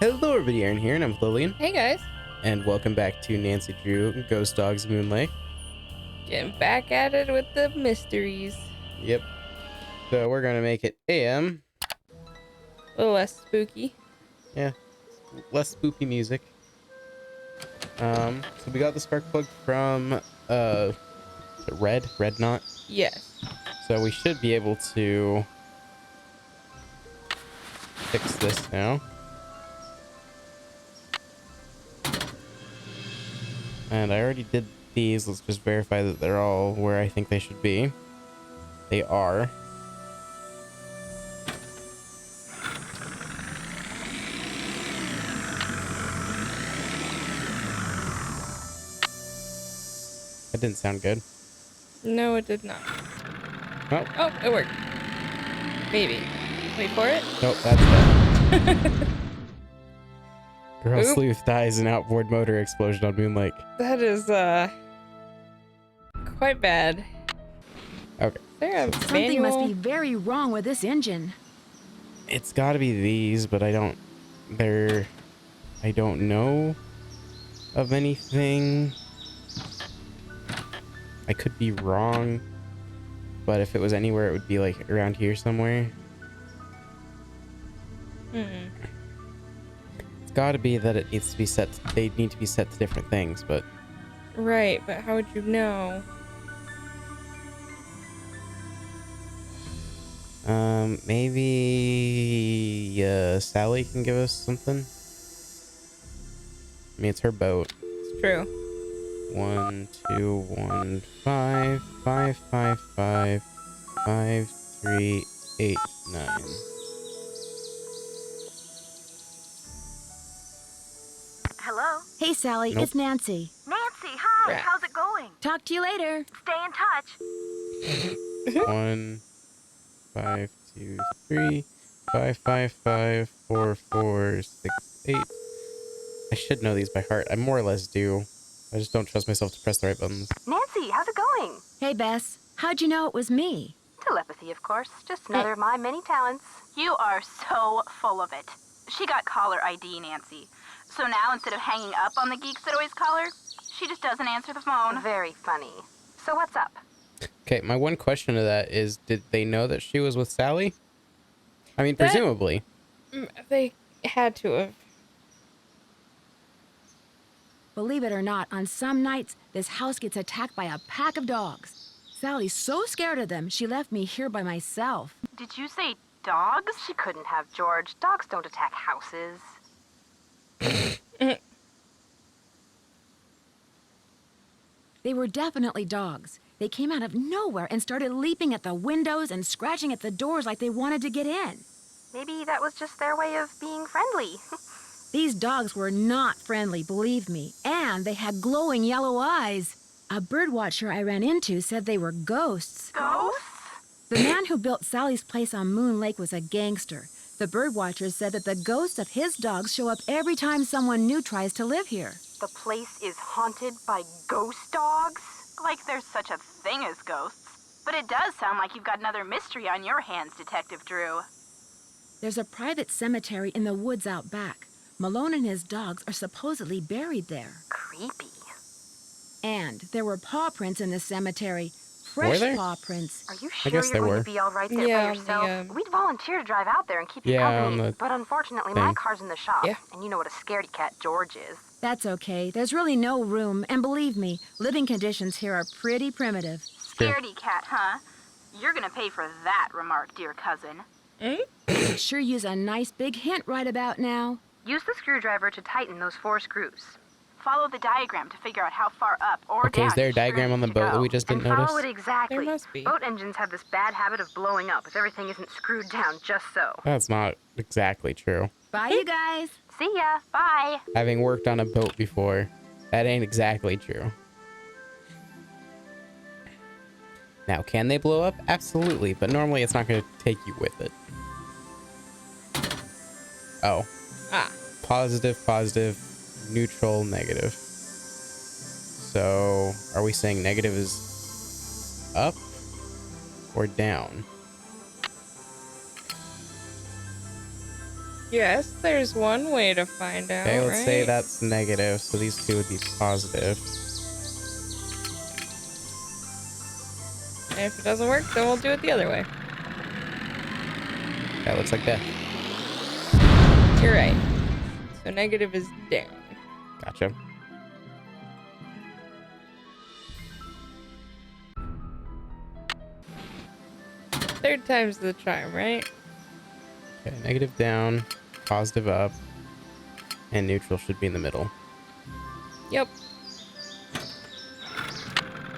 Hello everybody, Aaron here, and I'm with Lolian. Hey guys, And welcome back to Nancy Drew Ghost Dogs Moon Lake. getting back at it with the mysteries. Yep. So we're gonna make it AM. A little less spooky. Yeah. Less spoopy music. So we got the spark plug from is it Red Knot. Yes. So we should be able to fix this now. And I already did these. Let's just verify that they're all where I think they should be. They are. That didn't sound good. No, it did not. Oh. Oh, it worked. Maybe. Wait for it. Nope, that's that. Girl Oop. sleuth dies in outboard motor explosion on Moon Lake. That is, quite bad. Okay. Is there a Something manual? must be very wrong with this engine. It's gotta be these, but I don't know of anything. I could be wrong, but if it was anywhere, it would be like around here somewhere. Mm-mm. It's gotta be that it needs to be set, they need to be set to different things, but Right, but how would you know? maybe Sally can give us something. I mean, it's her boat. It's true. 1 2 1 5 5 5 5 5 3 8 9. Hello? Hey, Sally, Nope. it's Nancy. Nancy, hi. Right. How's it going? Talk to you later. Stay in touch. 1 5 2 3 5 5 5 4 4 6 8. I should know these by heart. I more or less do. I just don't trust myself to press the right buttons. Nancy, how's it going? Hey, Bess. How'd you know it was me? Telepathy, of course. Just another of my many talents. You are so full of it. She got caller ID, Nancy. So now, instead of hanging up on the geeks that always call her, she just doesn't answer the phone. Very funny. So what's up? Okay, my one question to that is, did they know that she was with Sally? I mean, That- presumably. They had to have. Believe it or not, on some nights, this house gets attacked by a pack of dogs. Sally's so scared of them, she left me here by myself. Did you say dogs? She couldn't have, George. Dogs don't attack houses. They were definitely dogs. They came out of nowhere and started leaping at the windows and scratching at the doors like they wanted to get in. Maybe that was just their way of being friendly. These dogs were not friendly, believe me, and they had glowing yellow eyes. A birdwatcher I ran into said they were ghosts. Ghosts? The man who built Sally's place on Moon Lake was a gangster. The birdwatcher said that the ghosts of his dogs show up every time someone new tries to live here. The place is haunted by ghost dogs? Like there's such a thing as ghosts. But it does sound like you've got another mystery on your hands, Detective Drew. There's a private cemetery in the woods out back. Malone and his dogs are supposedly buried there. Creepy. And there were paw prints in the cemetery. Were Fresh there? paw prints. Are you I sure guess you're there going were. to be all right there Yeah, by yourself? yeah. We'd volunteer to drive out there and keep you Yeah, company, on the but unfortunately thing. my car's in the shop, Yeah. and you know what a scaredy cat George is. That's okay. There's really no room. And believe me, living conditions here are pretty primitive. Sure. Scaredy cat, huh? You're going to pay for that remark, dear cousin. Could sure use a nice big hint right about now. Use the screwdriver to tighten those 4 screws. Follow the diagram to figure out how far up or Okay, down is there a each screw diagram on the needs to boat that go. we just didn't and follow notice? it exactly. There must be. Boat engines have this bad habit of blowing up if everything isn't screwed down just so. That's not exactly true. Bye, you guys. See ya. Bye. Having worked on a boat before, that ain't exactly true. Now, can they blow up? Absolutely, but normally it's not going to take you with it. Oh. Ah. Positive, positive, neutral, negative. So, are we saying negative is up or down? Yes, there's one way to find out. Okay, let's say right? that's negative, so these two would be positive. And if it doesn't work, then we'll do it the other way. That looks like death. You're right. So negative is down. Gotcha. Third time's the charm, right? Okay, negative down, positive up, and neutral should be in the middle. Yep,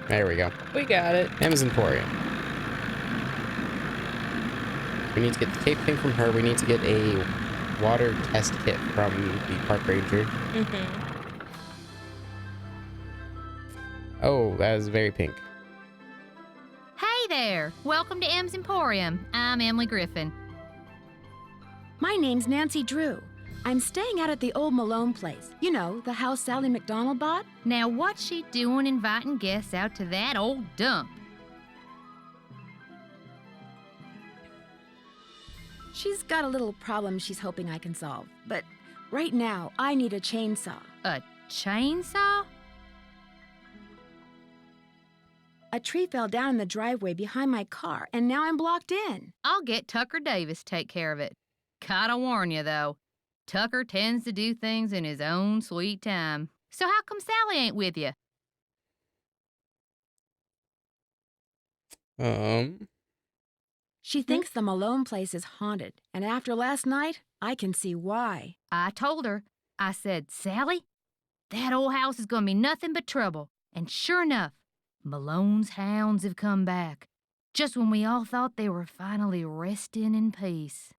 There we go. we got it. M's Emporium. We need to get the tape thing from her. We need to get a water test kit from the park ranger. Mm-hmm. Oh, that is very pink. Hey there! Welcome to M's Emporium. I'm Emily Griffin. My name's Nancy Drew. I'm staying out at the old Malone place. You know, the house Sally McDonald bought? Now, what's she doing inviting guests out to that old dump? She's got a little problem she's hoping I can solve. But right now, I need a chainsaw. A chainsaw? A tree fell down in the driveway behind my car, and now I'm blocked in. I'll get Tucker Davis to take care of it. Gotta warn you, though. Tucker tends to do things in his own sweet time. So how come Sally ain't with you? She thinks the Malone place is haunted, and after last night, I can see why. I told her. I said, Sally, that old house is gonna be nothing but trouble. And sure enough, Malone's hounds have come back. Just when we all thought they were finally resting in peace.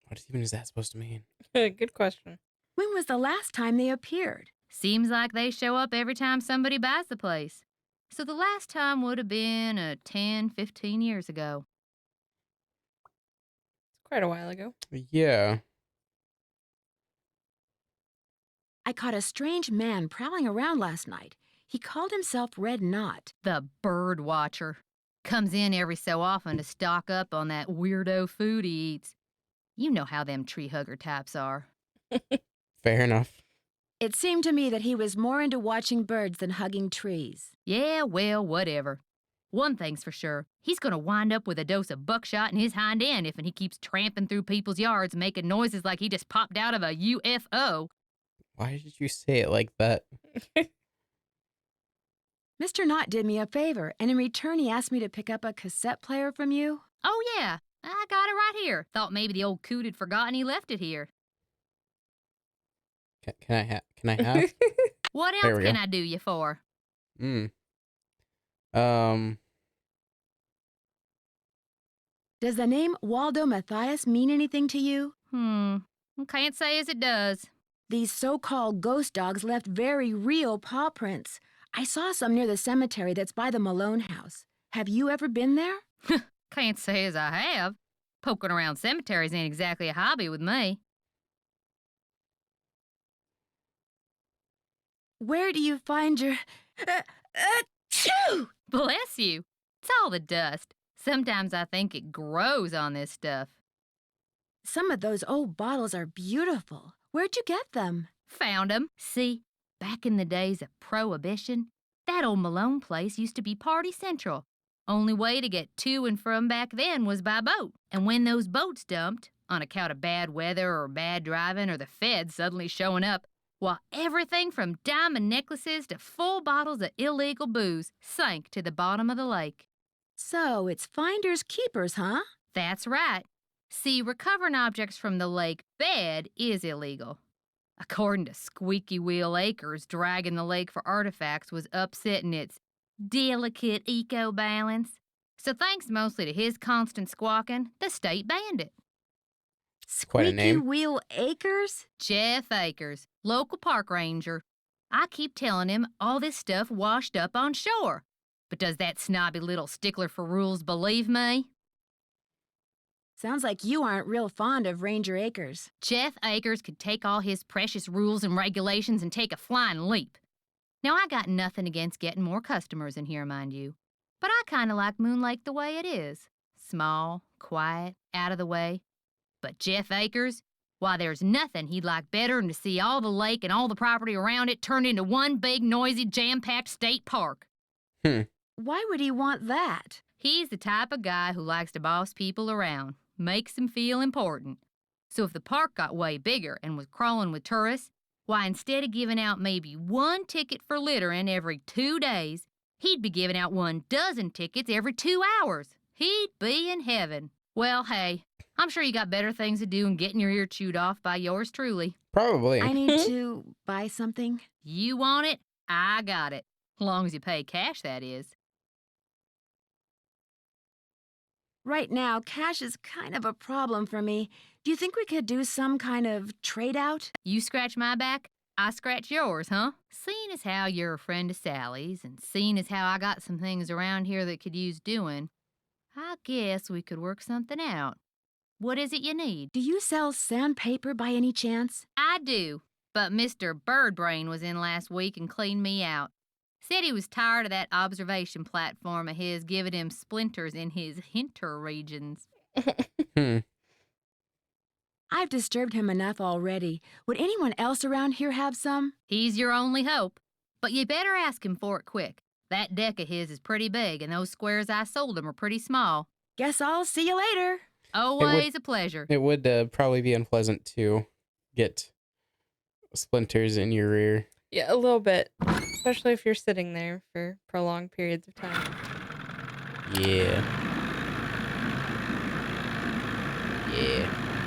What even is that supposed to mean? Good question. When was the last time they appeared? Seems like they show up every time somebody buys the place. So the last time would have been 10, 15 years ago. It's quite a while ago. Yeah. I caught a strange man prowling around last night. He called himself Red Knot. The bird watcher. Comes in every so often to stock up on that weirdo food he eats. You know how them tree hugger types are. Fair enough. It seemed to me that he was more into watching birds than hugging trees. Yeah, well, whatever. One thing's for sure. He's gonna wind up with a dose of buckshot in his hind end if he keeps tramping through people's yards making noises like he just popped out of a UFO. Why did you say it like that? Mr. Knott did me a favor, and in return he asked me to pick up a cassette player from you. Oh, yeah, I got it right here. Thought maybe the old coot had forgotten he left it here. Can I have? What There else we can go. I do you for? Does the name Waldo Matthias mean anything to you? Can't say as it does. These so-called ghost dogs left very real paw prints. I saw some near the cemetery that's by the Malone house. Have you ever been there? Can't say as I have. Poking around cemeteries ain't exactly a hobby with me. Where do you find your... Achoo! Bless you. It's all the dust. Sometimes I think it grows on this stuff. Some of those old bottles are beautiful. Where'd you get them? Found 'em. See, back in the days of Prohibition, that old Malone place used to be party central. Only way to get to and from back then was by boat. And when those boats dumped, on account of bad weather or bad driving or the feds suddenly showing up, well, everything from diamond necklaces to full bottles of illegal booze sank to the bottom of the lake. So it's finders keepers, huh? That's right. See, recovering objects from the lake bed is illegal. According to Squeaky Wheel Acres, dragging the lake for artifacts was upsetting its delicate eco-balance. So thanks mostly to his constant squawking, the state banned it. Quite a Squeaky name. Wheel Acres? Jeff Akers, local park ranger. I keep telling him all this stuff washed up on shore. But does that snobby little stickler for rules believe me? Sounds like you aren't real fond of Ranger Acres. Jeff Akers could take all his precious rules and regulations and take a flying leap. Now, I got nothing against getting more customers in here, mind you. But I kind of like Moon Lake the way it is. Small, quiet, out of the way. But Jeff Akers, why, there's nothing he'd like better than to see all the lake and all the property around it turned into one big, noisy, jam-packed state park. Why would he want that? He's the type of guy who likes to boss people around, makes them feel important. So if the park got way bigger and was crawling with tourists, why, instead of giving out maybe 1 ticket for littering every 2 days, he'd be giving out 12 tickets every 2 hours. He'd be in heaven. Well, hey, I'm sure you got better things to do than getting your ear chewed off by yours truly. Probably. I need to buy something. You want it? I got it. As long as you pay cash, that is. Right now, cash is kind of a problem for me. Do you think we could do some kind of trade out? You scratch my back, I scratch yours, huh? Seeing as how you're a friend of Sally's, and seeing as how I got some things around here that could use doing, I guess we could work something out. What is it you need? Do you sell sandpaper by any chance? I do, but Mr. Birdbrain was in last week and cleaned me out. Said he was tired of that observation platform of his giving him splinters in his hinter regions. I've disturbed him enough already. Would anyone else around here have some? He's your only hope, but you better ask him for it quick. That deck of his is pretty big, and those squares I sold him are pretty small. Guess I'll see you later. Always a pleasure. It would probably be unpleasant to get splinters in your rear. Yeah, a little bit. Especially if you're sitting there for prolonged periods of time. Yeah.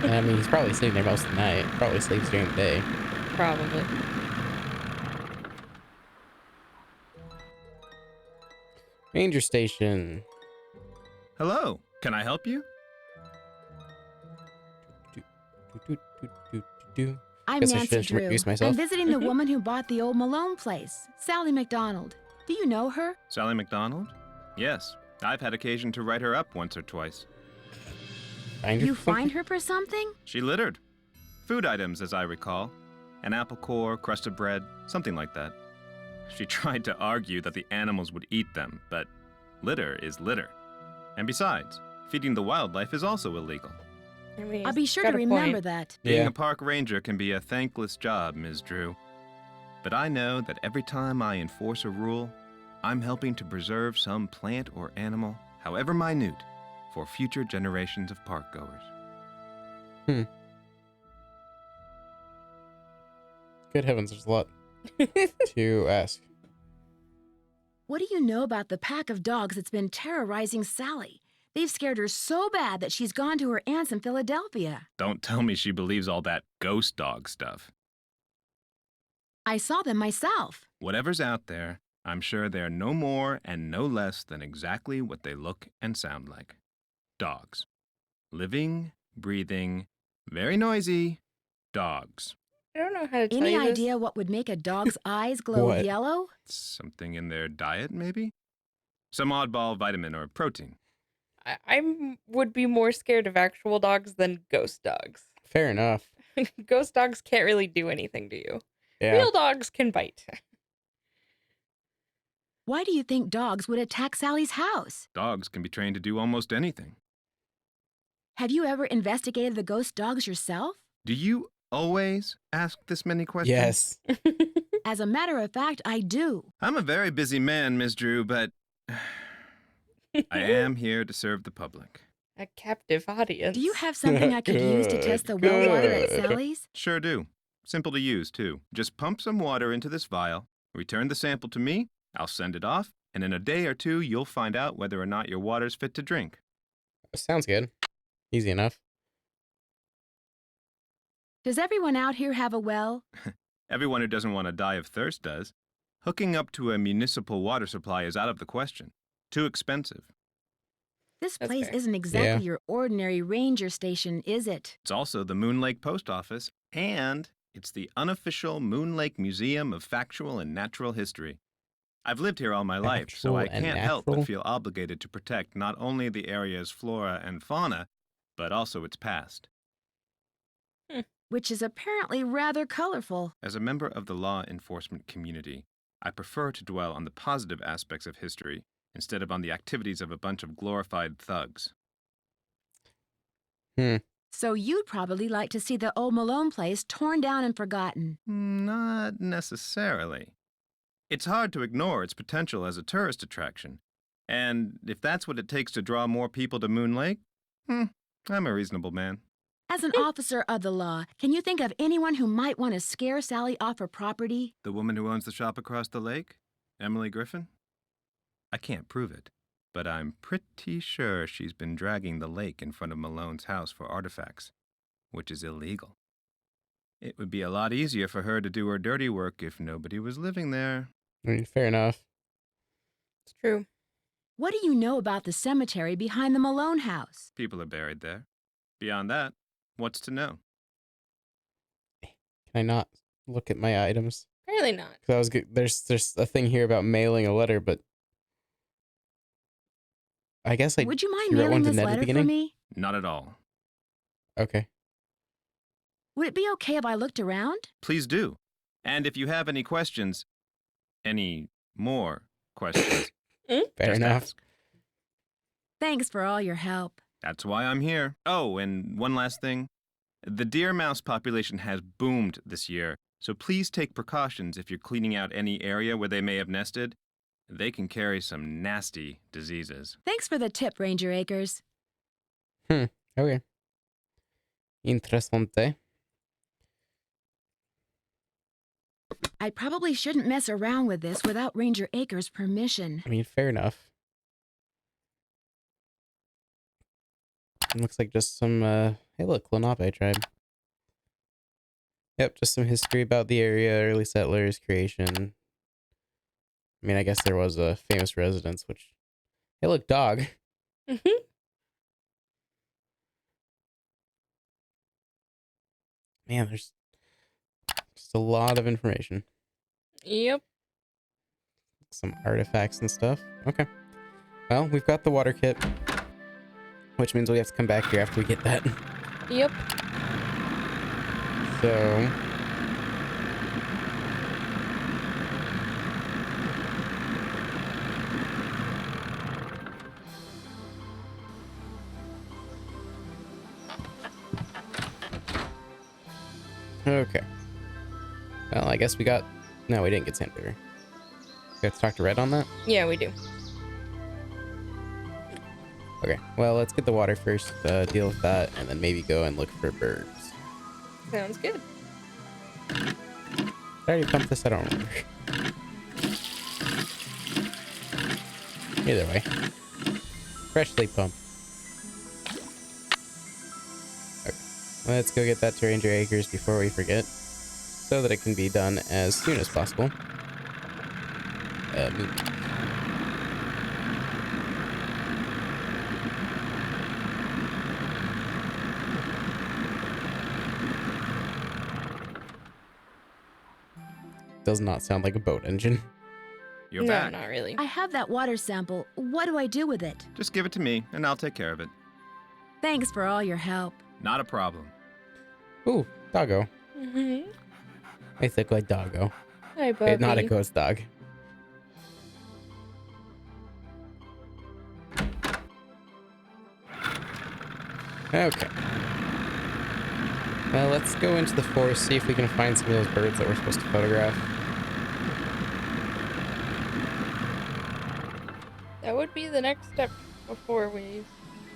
I mean, he's probably sitting there most of the night. Probably sleeps during the day. Probably. Ranger station. Hello, can I help you? I'm Guess I Nancy should Drew. introduce myself. I'm visiting the woman who bought the old Malone place, Sally McDonald. Do you know her? Sally McDonald? Yes, I've had occasion to write her up once or twice. You find her for something? She littered. Food items, as I recall. An apple core, crust of bread, something like that. She tried to argue that the animals would eat them, but litter is litter. And besides, feeding the wildlife is also illegal. I mean, I'll be he's sure got to a remember point. that. Being Yeah. a park ranger can be a thankless job, Ms. Drew. But I know that every time I enforce a rule, I'm helping to preserve some plant or animal, however minute, for future generations of park goers. Good heavens, there's a lot to ask. What do you know about the pack of dogs that's been terrorizing Sally? They've scared her so bad that she's gone to her aunt's in Philadelphia. Don't tell me she believes all that ghost dog stuff. I saw them myself. Whatever's out there, I'm sure they're no more and no less than exactly what they look and sound like. Dogs. Living, breathing, very noisy dogs. I don't know how to tell Any you this. idea what would make a dog's eyes glow What? yellow? Something in their diet, maybe? Some oddball vitamin or protein. I would be more scared of actual dogs than ghost dogs. Fair enough. Ghost dogs can't really do anything to you. Yeah. Real dogs can bite. Why do you think dogs would attack Sally's house? Dogs can be trained to do almost anything. Have you ever investigated the ghost dogs yourself? Do you always ask this many questions? Yes. As a matter of fact, I do. I'm a very busy man, Miss Drew, but I am here to serve the public. A captive audience. Do you have something I could use to test the well water at Good. Sally's? Sure do. Simple to use, too. Just pump some water into this vial, return the sample to me, I'll send it off, and in a day or two, you'll find out whether or not your water's fit to drink. Sounds good. Easy enough. Does everyone out here have a well? Everyone who doesn't want to die of thirst does. Hooking up to a municipal water supply is out of the question. Too expensive. This That's place fair. isn't exactly Yeah. your ordinary ranger station, is it? It's also the Moon Lake Post Office, and it's the unofficial Moon Lake Museum of Factual and Natural History. I've lived here all my life, so I Factual and can't help but natural? feel obligated to protect not only the area's flora and fauna, but also its past. Which is apparently rather colorful. As a member of the law enforcement community, I prefer to dwell on the positive aspects of history instead of on the activities of a bunch of glorified thugs. So you'd probably like to see the old Malone place torn down and forgotten. Not necessarily. It's hard to ignore its potential as a tourist attraction. And if that's what it takes to draw more people to Moon Lake, I'm a reasonable man. As an officer of the law, can you think of anyone who might want to scare Sally off her property? The woman who owns the shop across the lake? Emily Griffin? I can't prove it, but I'm pretty sure she's been dragging the lake in front of Malone's house for artifacts, which is illegal. It would be a lot easier for her to do her dirty work if nobody was living there. I mean, fair enough. It's true. What do you know about the cemetery behind the Malone house? People are buried there. Beyond that, what's to know? Can I not look at my items? Apparently not. Because I was there's a thing here about mailing a letter, but I guess Would you mind she wrote one mailing to this Ned at the letter for beginning? me? Not at all. Okay. Would it be okay if I looked around? Please do. And if you have any questions, any more questions, Fair just enough. ask. Thanks for all your help. That's why I'm here. Oh, and one last thing. The deer mouse population has boomed this year, so please take precautions if you're cleaning out any area where they may have nested. They can carry some nasty diseases. Thanks for the tip, Ranger Acres. Okay. Interessante. I probably shouldn't mess around with this without Ranger Acres' permission. I mean, fair enough. It looks like just some, hey look, Lenape tribe. Yep, just some history about the area, early settlers, creation. I mean, I guess there was a famous residence, which, hey look, dog. Mm-hmm. Man, there's just a lot of information. Yep. Some artifacts and stuff. Okay. Well, we've got the water kit, which means we have to come back here after we get that. Yep. So... Okay. Well, I guess we got... No, we didn't get sandpaper. We have to talk to Red on that? Yeah, we do. Okay. Well, let's get the water first, deal with that, and then maybe go and look for birds. Sounds good. Did I already pumped this? I don't remember. Either way. Freshly pumped. Okay. Let's go get that to Ranger Acres before we forget, so that it can be done as soon as possible. Does not sound like a boat engine. You're No, back. not really. I have that water sample. What do I do with it? Just give it to me, and I'll take care of it. Thanks for all your help. Not a problem. Ooh, doggo. Mm-hmm. I think like doggo. Hi, Bubby. It's not a ghost dog. Okay. Well, let's go into the forest, see if we can find some of those birds that we're supposed to photograph. That would be the next step before we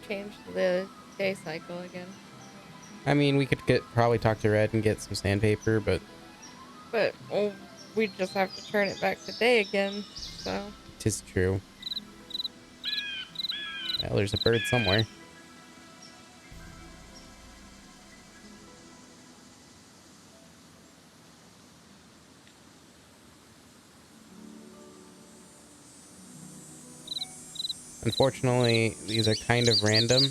change the day cycle again. I mean, we could probably talk to Red and get some sandpaper, but But we just have to turn it back to day again, so... 'tis true. Well, there's a bird somewhere. Unfortunately, these are kind of random.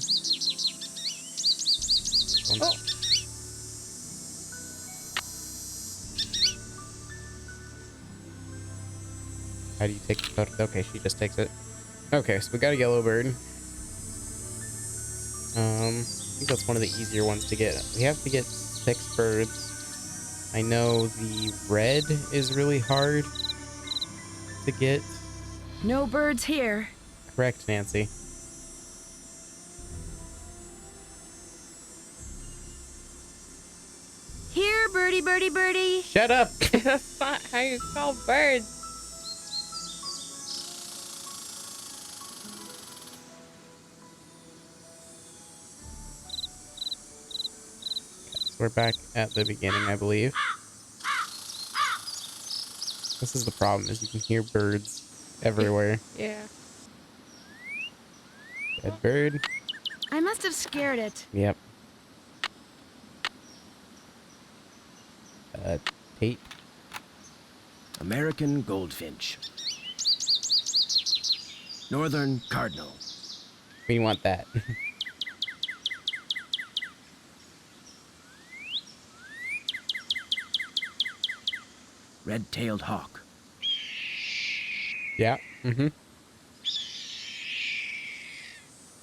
Oh. How do you take the photo? Okay, she just takes it. Okay, so we got a yellow bird. I think that's one of the easier ones to get. We have to get 6 birds. I know the red is really hard to get. No birds here. Correct, Nancy. here, birdie, birdie, birdie. Shut up. That's not how you call birds. So we're back at the beginning, I believe. This is the problem, is you can hear birds everywhere. Yeah. Red bird. I must have scared it. Yep. Tate. American goldfinch. Northern cardinal. We want that. Red-tailed hawk. Yeah. Mm-hmm.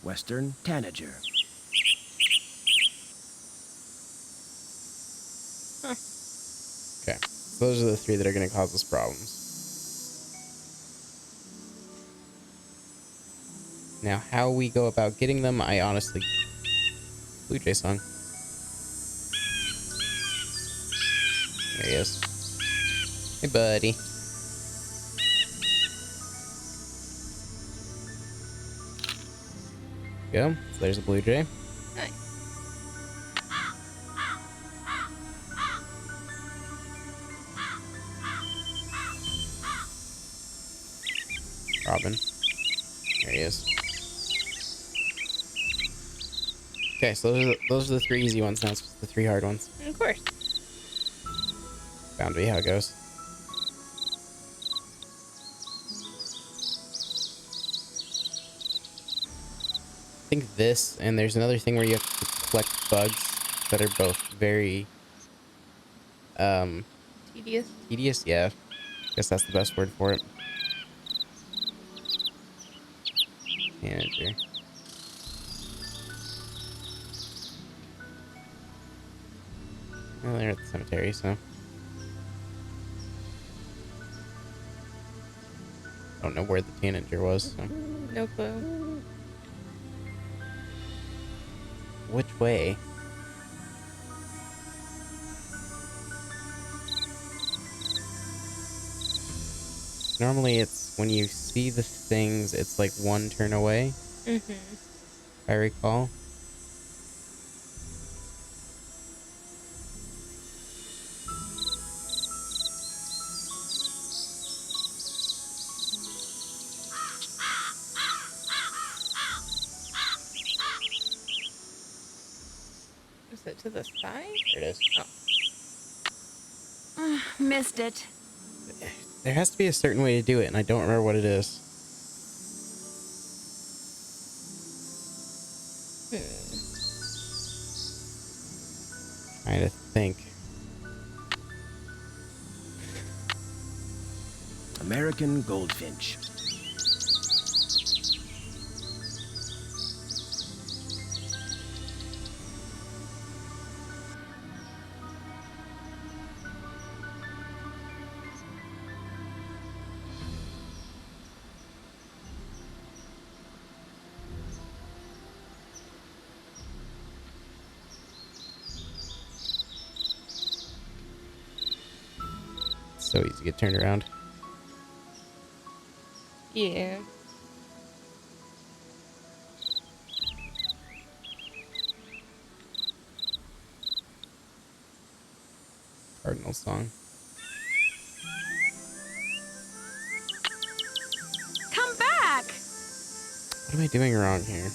Western tanager. Okay. So those are the 3 that are going to cause us problems. Now, how we go about getting them, I honestly... Blue Jay song. There he is. Hey, buddy. Go. So there's a blue jay. Nice. Robin. There he is. Okay, so those are the 3 easy ones. Now it's just the 3 hard ones. Of course. Bound to be how it goes. I think this, and there's another thing where you have to collect bugs that are both very Tedious. tedious. Yeah, guess that's the best word for it. Manager. Well, they're at the cemetery, so don't know where the tanager was. So. No clue. Which way? Normally it's when you see the things, it's like 1 turn away, Mm-hmm. if I recall. Is it to the side? There it is. Oh. Missed it. There has to be a certain way to do it, and I don't remember what it is. Trying to think. American goldfinch. So easy to get turned around. Yeah. Cardinal song. Come back! What am I doing wrong here?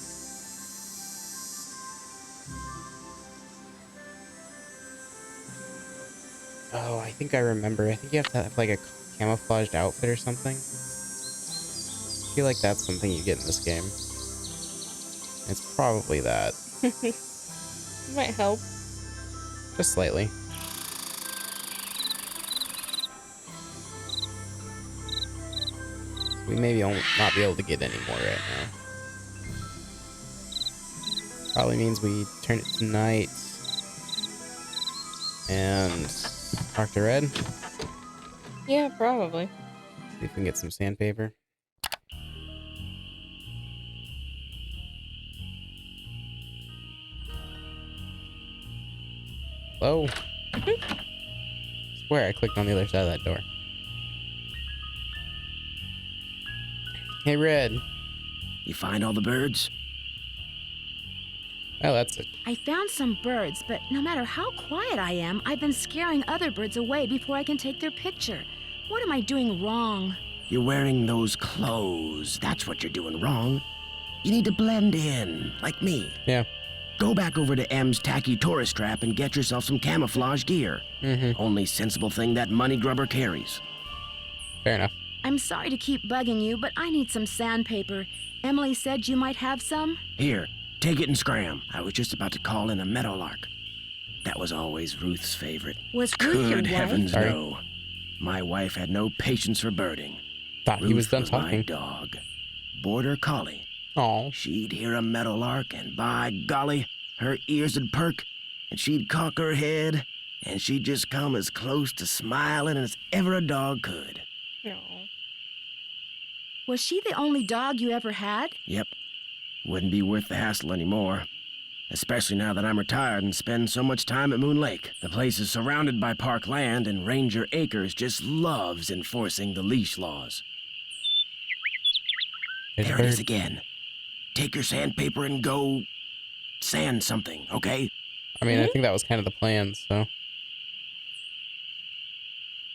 Oh, I think I remember. I think you have to have like a camouflaged outfit or something. I feel like that's something you get in this game. It's probably that. Might help. Just slightly. We may not be able to get any more right now. Probably means we turn it to night. And talk to Red. Yeah, probably. See if we can get some sandpaper. Hello? Swear I clicked on the other side of that door. Hey, Red. You find all the birds? Oh, that's it. I found some birds, but no matter how quiet I am, I've been scaring other birds away before I can take their picture. What am I doing wrong? You're wearing those clothes. That's what you're doing wrong. You need to blend in, like me. Yeah. Go back over to M's tacky tourist trap and get yourself some camouflage gear. Only sensible thing that money grubber carries. Fair enough. I'm sorry to keep bugging you, but I need some sandpaper. Emily said you might have some. Here, take it and scram. I was just about to call in a meadowlark. That was always Ruth's favorite. Was Ruth your Good wife? heavens, Sorry. no. My wife had no patience for birding. Thought Ruth he was done my talking. dog. Border collie. Oh, She'd hear a meadowlark, and by golly, her ears would perk, and she'd cock her head, and she'd just come as close to smiling as ever a dog could. No. Was she the only dog you ever had? Yep. Wouldn't be worth the hassle anymore. Especially now that I'm retired and spend so much time at Moon Lake. The place is surrounded by park land, and Ranger Acres just loves enforcing the leash laws. there's a There it is bird. again. Take your sandpaper and go sand something, okay? I mean, I think that was kind of the plan, so.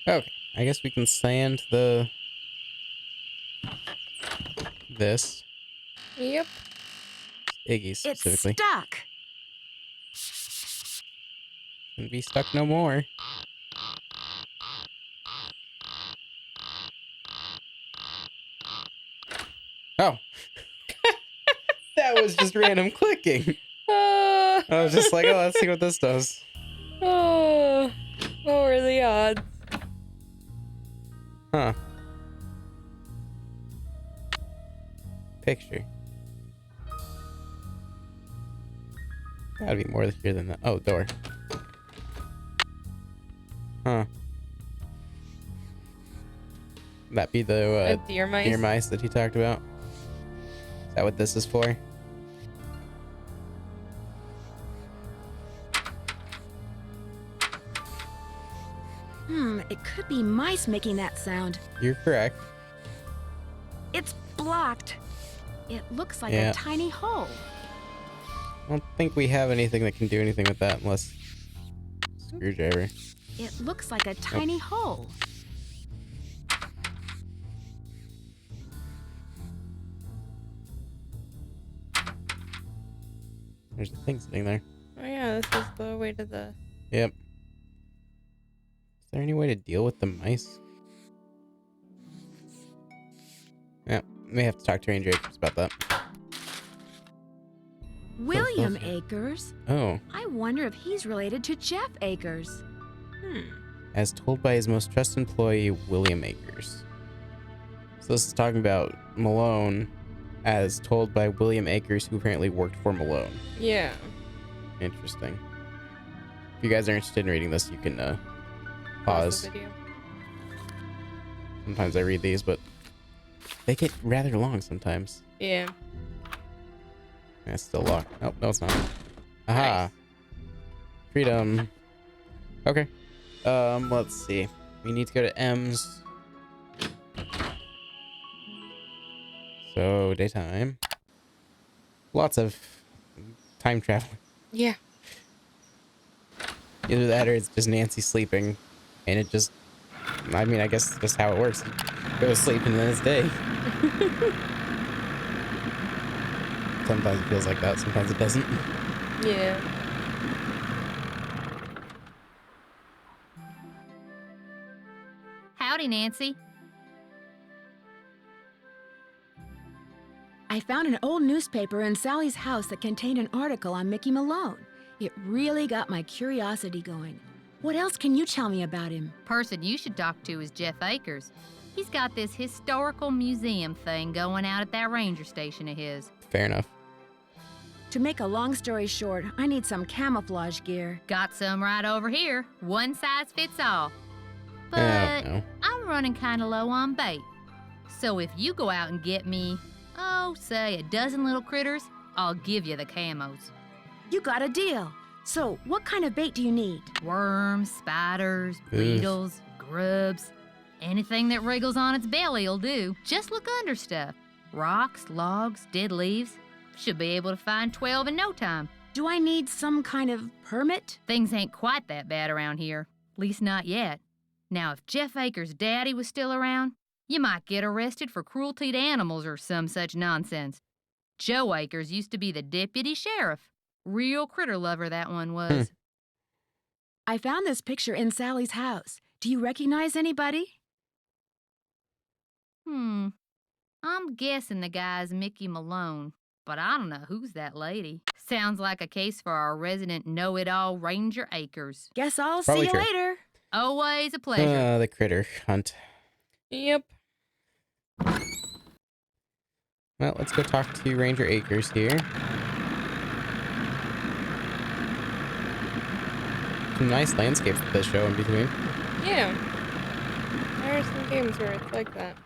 Okay, I guess we can sand this. Yep. It's Iggy's specifically. stuck. Can be stuck no more. Oh. That was just random clicking. I was just like, oh, let's see what this does. Oh, what were the odds? Huh. Picture. Gotta be more here than that. Oh, door. Huh. That be the Deer mice? deer mice that he talked about? Is that what this is for? It could be mice making that sound. You're correct. It's blocked. It looks like Yeah. a tiny hole. I don't think we have anything that can do anything with that unless screwdriver. It looks like a tiny hole. There's a thing sitting there. Oh yeah, this is the way to the... Yep. Is there any way to deal with the mice? Yeah, may have to talk to Ranger Acres about that. William Akers? Oh, I wonder if he's related to Jeff Akers. as told by his most trusted employee, William Akers. So this is talking about Malone as told by William Akers, who apparently worked for Malone. Yeah. Interesting. If you guys are interested in reading this, you can pause. the video. Sometimes I read these, but they get rather long sometimes. Yeah. Yeah, it's still locked. Oh, no, it's not. Aha. Freedom. Okay. Let's see. We need to go to M's. So, daytime. Lots of time traveling. Yeah. Either that or it's just Nancy sleeping. And it just... I mean, I guess that's how it works. Go to sleep and then it's day. Sometimes it feels like that. Sometimes it doesn't. Yeah. Howdy, Nancy. I found an old newspaper in Sally's house that contained an article on Mickey Malone. It really got my curiosity going. What else can you tell me about him? Person you should talk to is Jeff Akers. He's got this historical museum thing going out at that ranger station of his. Fair enough. To make a long story short, I need some camouflage gear. Got some right over here. One size fits all. But Oh, no. I'm running kind of low on bait. So if you go out and get me, say a dozen little critters, I'll give you the camos. You got a deal. So, what kind of bait do you need? Worms, spiders, Ugh. beetles, grubs. Anything that wriggles on its belly'll do. Just look under stuff. Rocks, logs, dead leaves. Should be able to find 12 in no time. Do I need some kind of permit? Things ain't quite that bad around here. Least not yet. Now, if Jeff Akers' daddy was still around, you might get arrested for cruelty to animals or some such nonsense. Joe Akers used to be the deputy sheriff. Real critter lover that one was. I found this picture in Sally's house. Do you recognize anybody? I'm guessing the guy's Mickey Malone, but I don't know who's that lady. Sounds like a case for our resident know-it-all Ranger Akers. Guess I'll Probably see you true. later. Always a pleasure. The critter hunt. Yep. Well, let's go talk to Ranger Akers here. Some nice landscapes with this show in between. Yeah. There are some games where it's like that.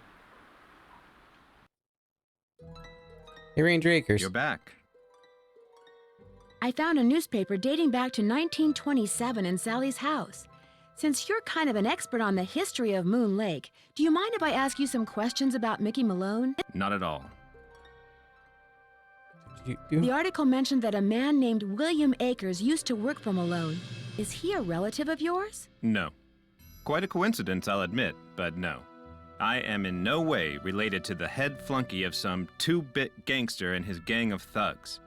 Hey, Ranger Akers. You're back. I found a newspaper dating back to 1927 in Sally's house. Since you're kind of an expert on the history of Moon Lake, do you mind if I ask you some questions about Mickey Malone? Not at all. The article mentioned that a man named William Akers used to work for Malone. Is he a relative of yours? No. Quite a coincidence, I'll admit, but no. I am in no way related to the head flunky of some two-bit gangster and his gang of thugs.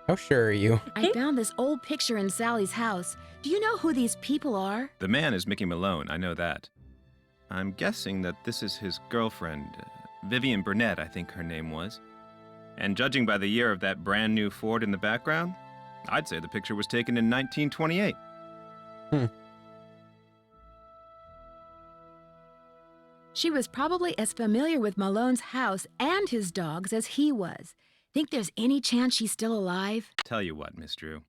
How sure are you? I found this old picture in Sally's house. Do you know who these people are? The man is Mickey Malone, I know that. I'm guessing that this is his girlfriend, Vivian Burnett, I think her name was. And judging by the year of that brand new Ford in the background, I'd say the picture was taken in 1928. She was probably as familiar with Malone's house and his dogs as he was. Think there's any chance she's still alive? Tell you what, Miss Drew.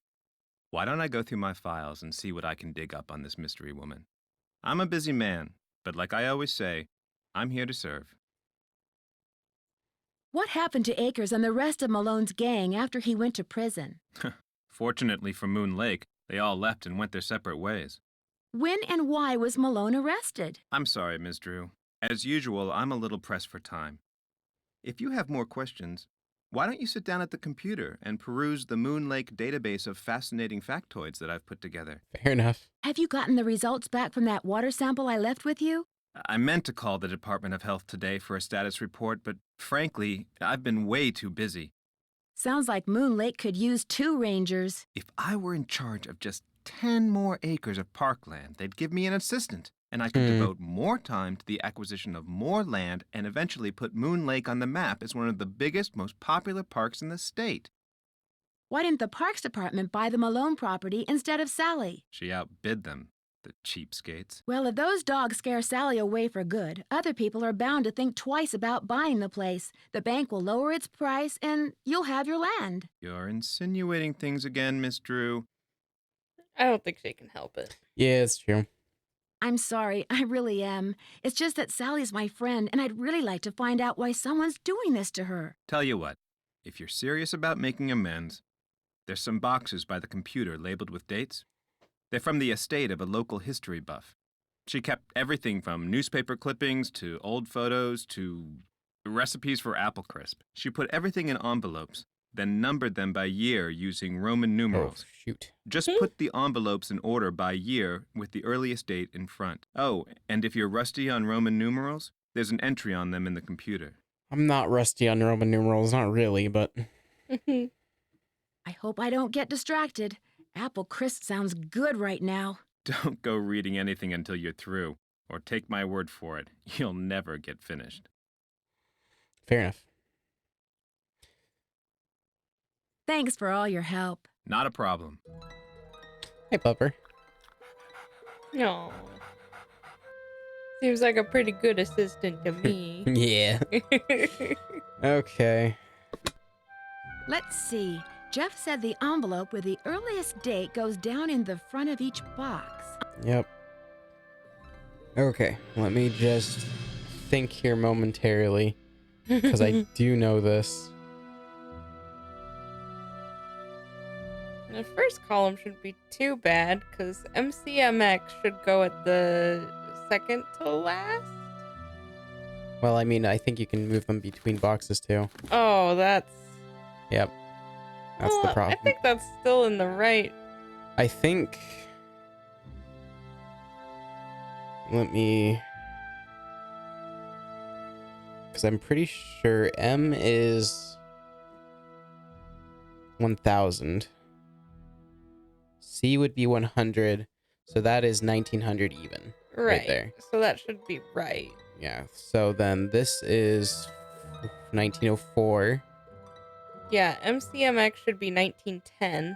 Why don't I go through my files and see what I can dig up on this mystery woman? I'm a busy man, but like I always say, I'm here to serve. What happened to Akers and the rest of Malone's gang after he went to prison? Fortunately for Moon Lake, they all left and went their separate ways. When and why was Malone arrested? I'm sorry, Miss Drew. As usual, I'm a little pressed for time. If you have more questions, why don't you sit down at the computer and peruse the Moon Lake database of fascinating factoids that I've put together? Fair enough. Have you gotten the results back from that water sample I left with you? I meant to call the Department of Health today for a status report, but frankly, I've been way too busy. Sounds like Moon Lake could use 2 rangers. If I were in charge of just 10 more acres of parkland, they'd give me an assistant, and I could devote more time to the acquisition of more land and eventually put Moon Lake on the map as one of the biggest, most popular parks in the state. Why didn't the Parks Department buy the Malone property instead of Sally? She outbid them, the cheapskates. Well, if those dogs scare Sally away for good, other people are bound to think twice about buying the place. The bank will lower its price, and you'll have your land. You're insinuating things again, Miss Drew. I don't think she can help it. Yeah, it's true. I'm sorry, I really am. It's just that Sally's my friend, and I'd really like to find out why someone's doing this to her. Tell you what, if you're serious about making amends, there's some boxes by the computer labeled with dates. They're from the estate of a local history buff. She kept everything from newspaper clippings to old photos to recipes for apple crisp. She put everything in envelopes, then numbered them by year using Roman numerals. Oh, shoot. Just put the envelopes in order by year with the earliest date in front. Oh, and if you're rusty on Roman numerals, there's an entry on them in the computer. I'm not rusty on Roman numerals, not really, but... I hope I don't get distracted. Apple crisp sounds good right now. Don't go reading anything until you're through, or take my word for it, you'll never get finished. Fair enough. Thanks for all your help. Not a problem. Hey, Pupper. No. Seems like a pretty good assistant to me. Yeah. Okay. Let's see. Jeff said the envelope with the earliest date goes down in the front of each box. Yep. Okay, let me just think here momentarily, because I do know this. The first column shouldn't be too bad, because MCMX should go at the second to last. Well, I mean, I think you can move them between boxes too. Oh, that's... Yep. That's the Well, problem. I think that's still in the right. I think... Let me... Because I'm pretty sure M is 1,000. C would be 100. So that is 1,900 even. Right there. So that should be right. Yeah. So then this is 1904. Yeah, MCMX should be 1910.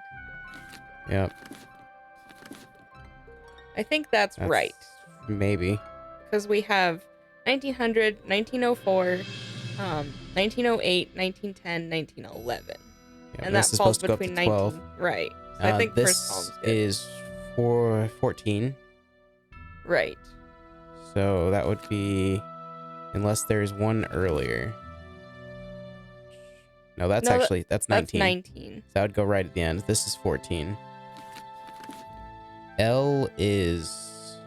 Yep. I think that's right. Maybe. Because we have 1900, 1904, 1908, 1910, 1911. Yeah, And that this is falls supposed to go up between to 12. 19... Right. So I think first this column's good. is 14. Right. So that would be, unless there's one earlier. No, that's 19. That's 19. So that would go right at the end. This is 14. L is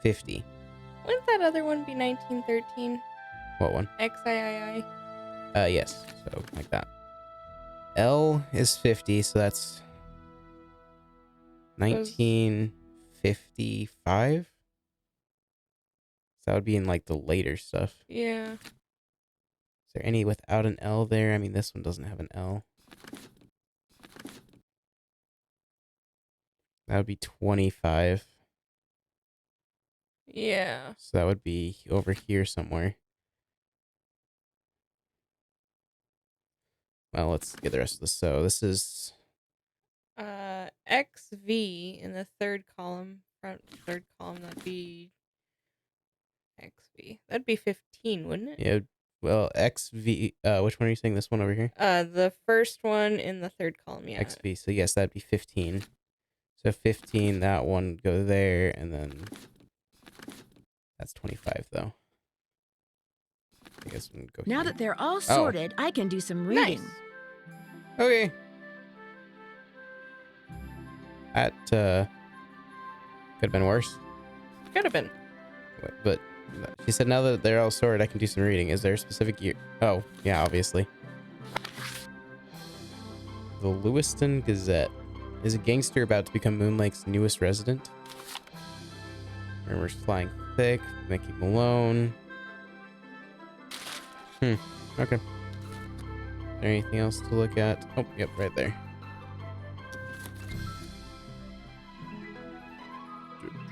50. Wouldn't that other one be 1913? What one? XIII? Yes. So like that. L is 50, so that's 1955. So that would be in like the later stuff. Yeah. Is there any without an L there? I mean, this one doesn't have an L. That would be 25. Yeah. So that would be over here somewhere. Well, let's get the rest of this. So this is... XV in the third column. Third column, that'd be... XV. That'd be 15, wouldn't it? Yeah. Well, XV... which one are you saying? This one over here? The first one in the third column, yeah. XV. So yes, that'd be 15. So 15, that one would go there, and then... That's 25, though. I guess we can go Now here. that they're all sorted, I can do some reading. Nice. Okay. That, could have been worse. Could have been. But she said now that they're all sorted, I can do some reading. Is there a specific year? Oh, yeah, obviously. The Lewiston Gazette. Is a gangster about to become Moon Lake's newest resident? Rumors flying thick. Mickey Malone. Okay. Is there anything else to look at? Oh, yep, right there.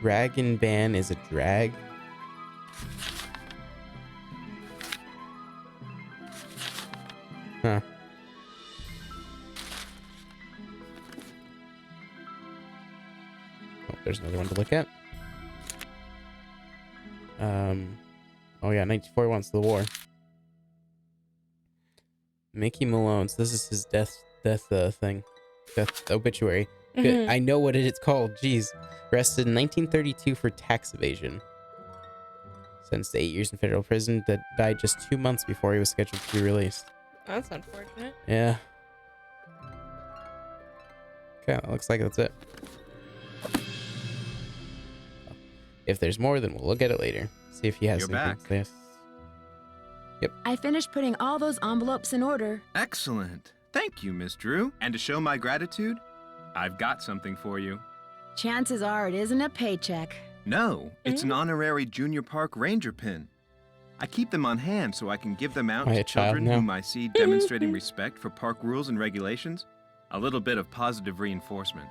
Dragon Ban is a drag. Huh. Oh, there's another one to look at. Oh yeah, 1941's the war. Mickey Malone's. This is his death thing. Death obituary. Good. Mhm. I know what it's called. Jeez. Arrested in 1932 for tax evasion. Sentenced to 8 years in federal prison. That died just 2 months before he was scheduled to be released. That's unfortunate. Yeah. Okay, looks like that's it. If there's more, then we'll look at it later. See if he has You're anything back. to say. Yep. I finished putting all those envelopes in order. Excellent. Thank you, Miss Drew. And to show my gratitude, I've got something for you. Chances are it isn't a paycheck. No, it's an honorary Junior Park Ranger pin. I keep them on hand so I can give them out Am I to a child children now? whom I see demonstrating respect for park rules and regulations. A little bit of positive reinforcement.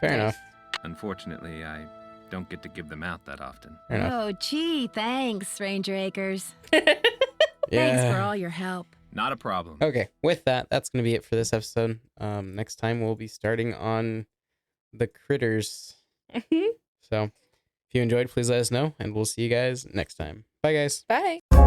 Fair enough. Unfortunately, I don't get to give them out that often. Fair enough. Oh, gee, thanks, Ranger Acres. Yeah. Thanks for all your help. Not a problem. Okay, with that, that's going to be it for this episode. Next time we'll be starting on the critters. So, if you enjoyed, please let us know, and we'll see you guys next time. Bye, guys. Bye.